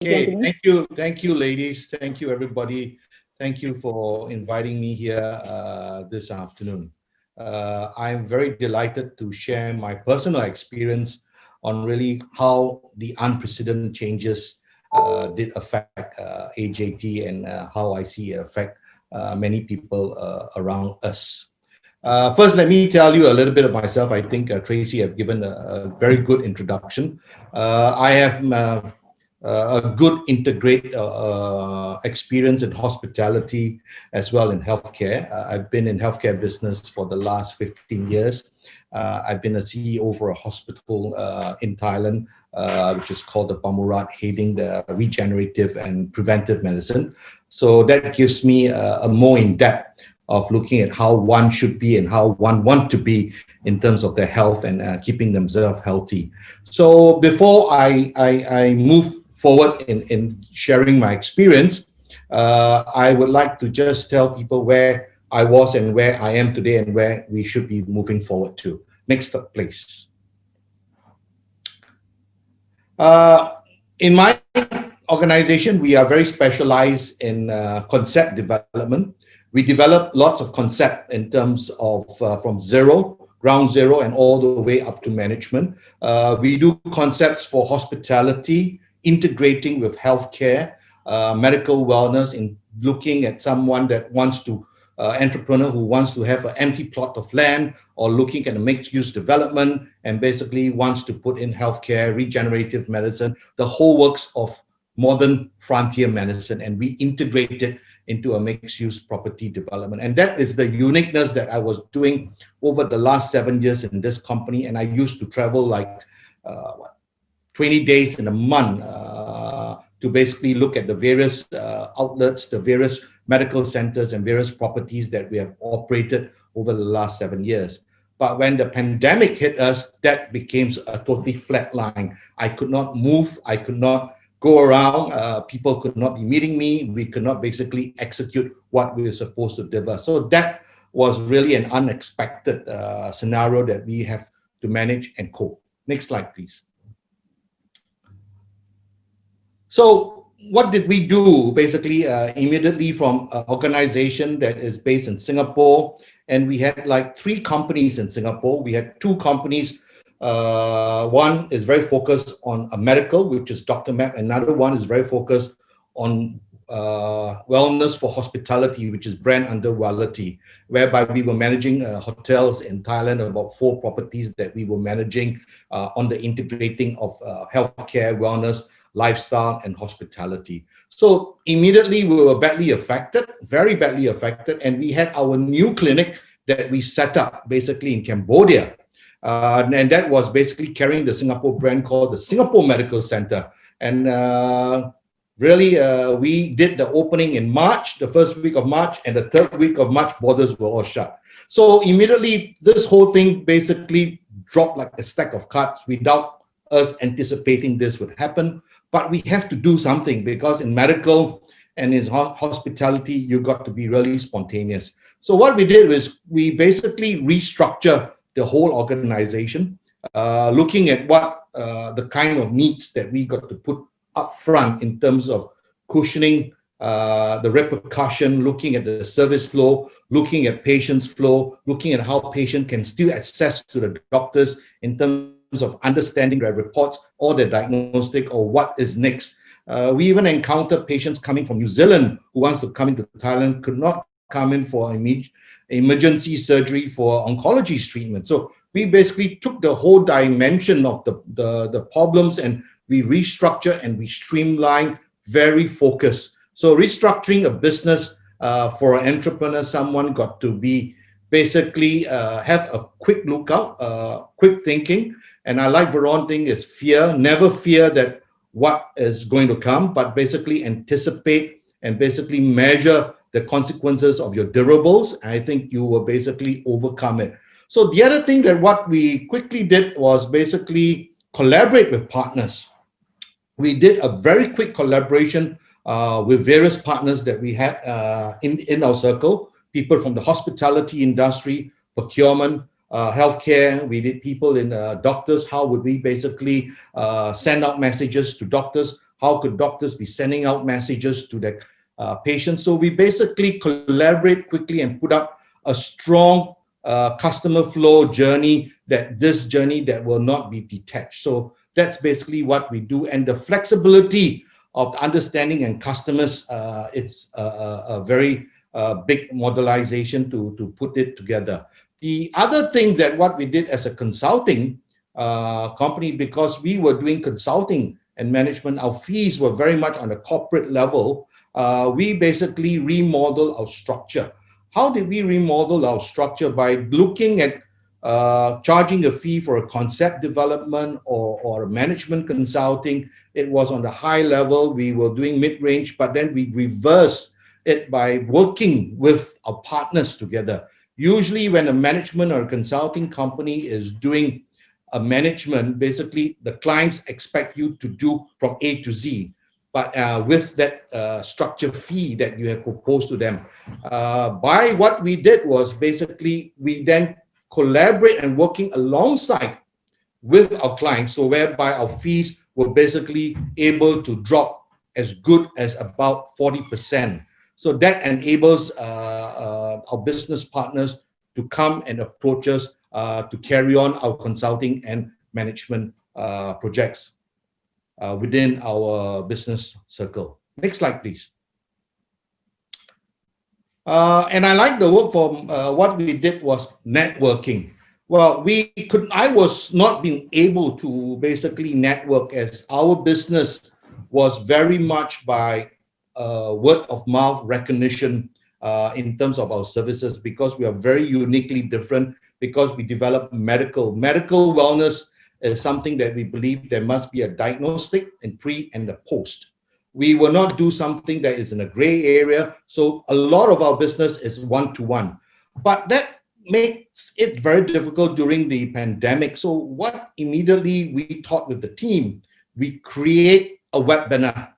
Okay, thank you, ladies. Thank you, everybody. Thank you for inviting me here this afternoon. I'm very delighted to share my personal experience on really how the unprecedented changes did affect AJT and how I see it affect many people around us. First, let me tell you a little bit of myself. I think Tracy have given a very good introduction. I have a good integrate experience in hospitality as well in healthcare. I've been in healthcare business for the last 15 years. I've been a CEO for a hospital in Thailand, which is called the Bamurat, heading the regenerative and preventive medicine. So that gives me a more in-depth of looking at how one should be and how one want to be in terms of their health and keeping themselves healthy. So before I move forward in sharing my experience, I would like to just tell people where I was and where I am today and where we should be moving forward to. Next up, please. In my organization, we are very specialized in concept development. We develop lots of concept in terms of from ground zero, and all the way up to management. We do concepts for hospitality, integrating with healthcare, medical wellness, in looking at someone that wants to, entrepreneur who wants to have an empty plot of land, or looking at a mixed-use development and basically wants to put in healthcare, regenerative medicine, the whole works of modern frontier medicine, and we integrate it into a mixed-use property development. And that is the uniqueness that I was doing over the last 7 years in this company. And I used to travel like 20 days in a month to basically look at the various outlets, the various medical centers and various properties that we have operated over the last 7 years. But when the pandemic hit us, that became a totally flat line. I could not move, I could not go around, people could not be meeting me, we could not basically execute what we were supposed to deliver. So that was really an unexpected scenario that we have to manage and cope. Next slide, please. So what did we do basically immediately from an organization that is based in Singapore? And we had like 3 companies in Singapore. We had 2 companies. One is very focused on a medical, which is Dr. Map. Another one is very focused on wellness for hospitality, which is brand under Wellity, whereby we were managing hotels in Thailand, about 4 properties that we were managing on the integrating of healthcare, wellness, lifestyle, and hospitality. So immediately we were badly affected, very badly affected, and we had our new clinic that we set up basically in Cambodia. And that was basically carrying the Singapore brand called the Singapore Medical Center. And really, we did the opening in March, the first week of March, and the third week of March, borders were all shut. So immediately, this whole thing basically dropped like a stack of cards without us anticipating this would happen. But we have to do something, because in medical and in hospitality, you got to be really spontaneous. So what we did was we basically restructured the whole organization, looking at what the kind of needs that we got to put up front in terms of cushioning the repercussion, looking at the service flow, looking at patients flow, looking at how patient can still access to the doctors in terms of understanding their reports or their diagnostic or what is next. We even encountered patients coming from New Zealand who wants to come into Thailand, could not come in for emergency surgery for oncology treatment. So we basically took the whole dimension of the problems, and we restructured and we streamlined, very focused. So restructuring a business for an entrepreneur, someone got to be basically have a quick lookout, quick thinking. And I like Veron thing is fear, never fear that what is going to come, but basically anticipate and basically measure the consequences of your deliverables. I think you will basically overcome it. So the other thing that what we quickly did was basically collaborate with partners. We did a very quick collaboration with various partners that we had in our circle, people from the hospitality industry, procurement, healthcare. We did people in doctors. How would we basically send out messages to doctors? How could doctors be sending out messages to their patients? So we basically collaborate quickly and put up a strong customer flow journey, this journey that will not be detached. So that's basically what we do. And the flexibility of understanding and customers, it's a very big modelization to put it together. The other thing that what we did as a consulting company, because we were doing consulting and management, our fees were very much on the corporate level. We basically remodel our structure. How did we remodel our structure? By looking at charging a fee for a concept development or management consulting. It was on the high level. We were doing mid-range, but then we reversed it by working with our partners together. Usually when a management or a consulting company is doing a management, basically the clients expect you to do from A to Z. But with that structure fee that you have proposed to them. By what we did was basically we then collaborate and working alongside with our clients, so whereby our fees were basically able to drop as good as about 40%. So that enables our business partners to come and approach us to carry on our consulting and management projects within our business circle. Next slide, please. And I like the work from what we did was networking. Well, I was not being able to basically network, as our business was very much by word of mouth recognition in terms of our services, because we are very uniquely different, because we develop medical wellness is something that we believe there must be a diagnostic and pre and a post. We will not do something that is in a gray area. So a lot of our business is one-to-one, but that makes it very difficult during the pandemic. So what immediately we thought with the team, we create a webinar.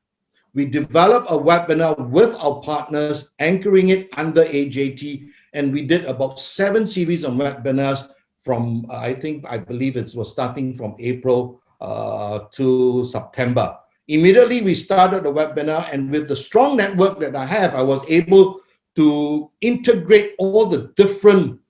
We develop a webinar with our partners, anchoring it under AJT, and we did about 7 series of webinars from, I believe it was starting from April to September. Immediately we started the webinar, and with the strong network that I have, I was able to integrate all the different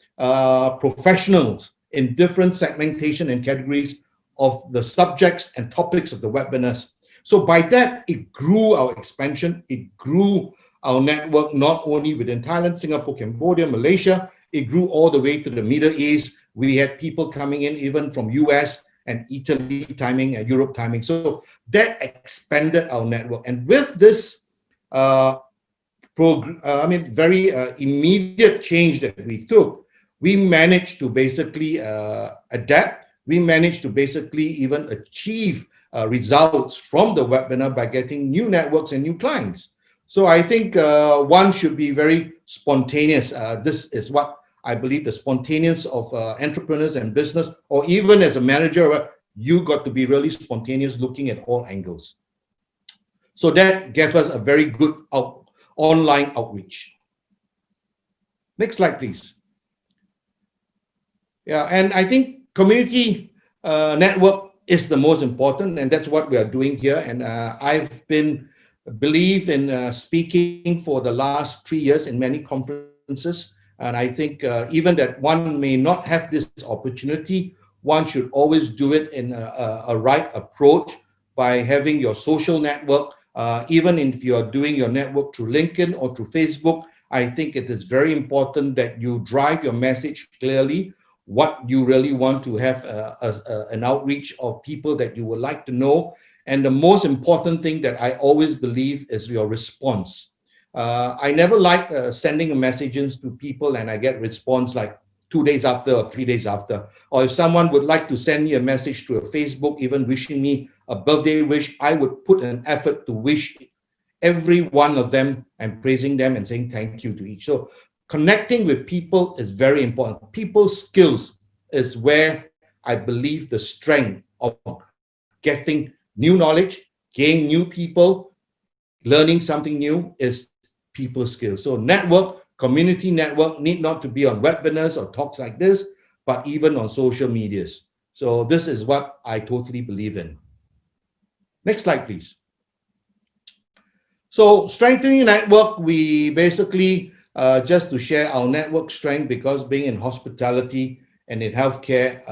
professionals in different segmentation and categories of the subjects and topics of the webinars. So by that, it grew our expansion, it grew our network, not only within Thailand, Singapore, Cambodia, Malaysia, it grew all the way to the Middle East. We had people coming in even from US and Italy timing and Europe timing. So that expanded our network. And with this very immediate change that we took, we managed to basically adapt. We managed to basically even achieve results from the webinar by getting new networks and new clients. So I think one should be very spontaneous. This is what I believe, the spontaneous of entrepreneurs and business, or even as a manager, you got to be really spontaneous, looking at all angles. So that gave us a very good online outreach. Next slide, please. Yeah, and I think community network is the most important, and that's what we are doing here. And I've been believe in speaking for the last 3 years in many conferences. And I think even that one may not have this opportunity, one should always do it in a right approach by having your social network. Even if you are doing your network through LinkedIn or through Facebook, I think it is very important that you drive your message clearly, what you really want to have an outreach of people that you would like to know. And the most important thing that I always believe is your response. I never like sending messages to people and I get response like 2 days after or 3 days after. Or if someone would like to send me a message through a Facebook, even wishing me a birthday wish, I would put an effort to wish every one of them and praising them and saying thank you to each. So connecting with people is very important. People's skills is where I believe the strength of getting new knowledge, gaining new people, learning something new is people skills. So network, community network need not to be on webinars or talks like this, but even on social medias. So this is what I totally believe in. Next slide, please. So strengthening network, we basically, just to share our network strength, because being in hospitality and in healthcare,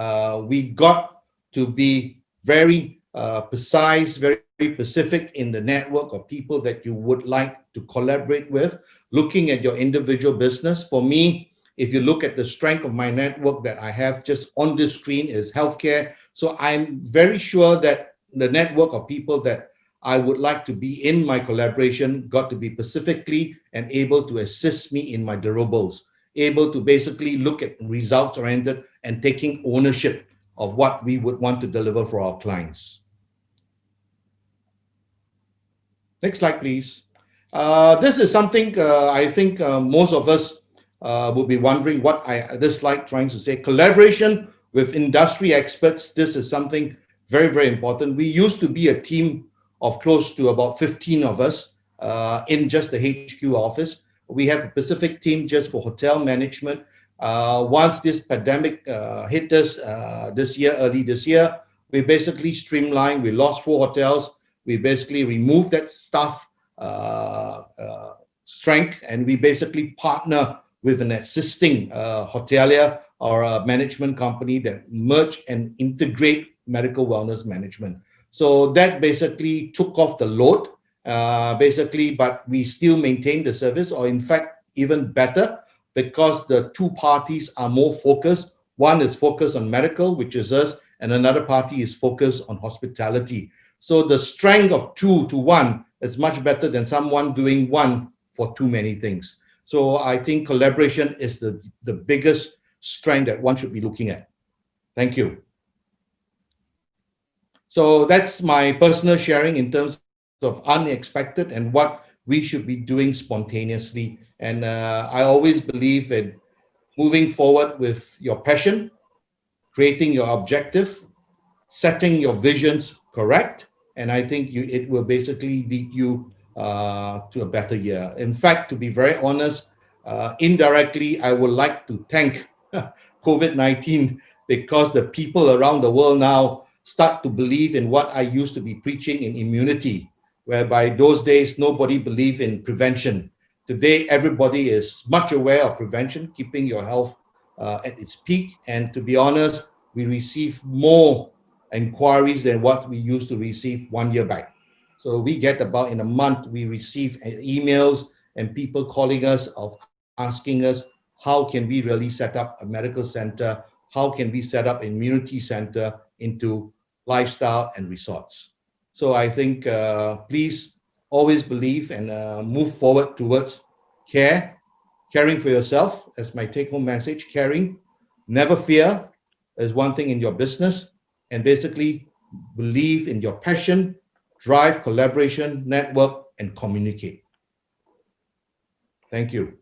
we got to be very precise, very specific in the network of people that you would like to collaborate with, looking at your individual business. For me, if you look at the strength of my network that I have just on this screen is healthcare. So I'm very sure that the network of people that I would like to be in my collaboration got to be specifically and able to assist me in my deliverables, able to basically look at results oriented and taking ownership of what we would want to deliver for our clients. Next slide, please. This is something I think most of us will be wondering what this slide trying to say. Collaboration with industry experts. This is something very, very important. We used to be a team of close to about 15 of us in just the HQ office. We have a specific team just for hotel management. Once this pandemic hit us early this year, we basically streamlined. We lost 4 hotels. We basically removed that staff strength, and we basically partner with an assisting hotelier or a management company that merge and integrate medical wellness management. So that basically took off the load, but we still maintain the service, or in fact, even better, because the two parties are more focused. One is focused on medical, which is us, and another party is focused on hospitality. So the strength of 2 to 1 is much better than someone doing 1 for too many things. So I think collaboration is the biggest strength that one should be looking at. Thank you. So that's my personal sharing in terms of unexpected and what we should be doing spontaneously. And I always believe in moving forward with your passion, creating your objective, setting your visions correct, and I think it will basically lead you to a better year. In fact, to be very honest, indirectly, I would like to thank COVID-19, because the people around the world now start to believe in what I used to be preaching in immunity, whereby those days nobody believed in prevention. Today, everybody is much aware of prevention, keeping your health at its peak. And to be honest, we receive more inquiries than what we used to receive 1 year back. So we get about, in a month, we receive emails and people calling us of asking us, how can we really set up a medical center? How can we set up an immunity center into lifestyle and resorts? So I think please always believe and move forward towards caring for yourself, as my take-home message. Caring, never fear is one thing in your business, and basically believe in your passion, drive collaboration, network, and communicate. Thank you.